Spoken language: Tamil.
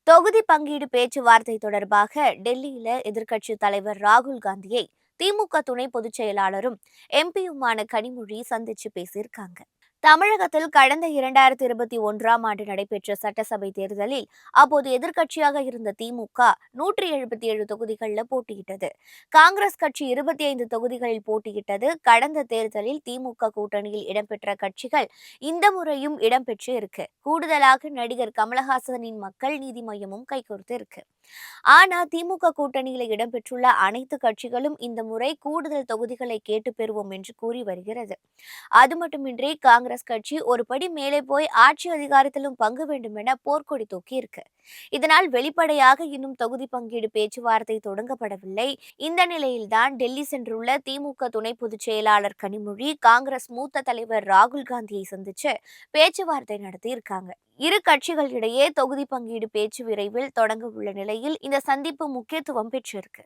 தொகுதி பங்கீடு பேச்சுவார்த்தை தொடர்பாக டெல்லியில எதிர்க்கட்சி தலைவர் ராகுல் காந்தியை திமுக துணை பொதுச் செயலாளரும் எம்பியுமான கனிமொழி சந்திச்சு பேசியிருக்காங்க. தமிழகத்தில் கடந்த 2021ஆம் ஆண்டு நடைபெற்ற சட்டசபை தேர்தலில் அப்போது எதிர்க்கட்சியாக இருந்த திமுக 177 தொகுதிகளில் போட்டியிட்டது. காங்கிரஸ் கட்சி 25 தொகுதிகளில் போட்டியிட்டது. கடந்த தேர்தலில் திமுக கூட்டணியில் இடம்பெற்ற கட்சிகள் இந்த முறையும் இடம்பெற்று இருக்கு. கூடுதலாக நடிகர் கமலஹாசனின் மக்கள் நீதி மய்யமும் கைகோர்த்து இருக்கு. ஆனா திமுக கூட்டணியில இடம்பெற்றுள்ள அனைத்து கட்சிகளும் இந்த முறை கூடுதல் தொகுதிகளை கேட்டு பெறுவோம் என்று கூறி வருகிறது. அது மட்டுமின்றி காங்கிரஸ் கட்சி ஒரு படி மேலே போய் ஆட்சி அதிகாரத்திலும் பங்கு வேண்டும் என போர்க்கொடி தூக்கி இருக்கு. இதனால் வெளிப்படையாக இன்னும் தொகுதி பங்கீடு பேச்சுவார்த்தை தொடங்கப்படவில்லை. இந்த நிலையில்தான் டெல்லி சென்றுள்ள திமுக துணை பொதுச் செயலாளர் கனிமொழி காங்கிரஸ் மூத்த தலைவர் ராகுல் காந்தியை சந்திச்சு பேச்சுவார்த்தை நடத்தி இருக்காங்க. இரு கட்சிகளிடையே தொகுதி பங்கீடு பேச்சு விரைவில் தொடங்க உள்ள நிலையில் இந்த சந்திப்பு முக்கியத்துவம் பெற்றிருக்கு.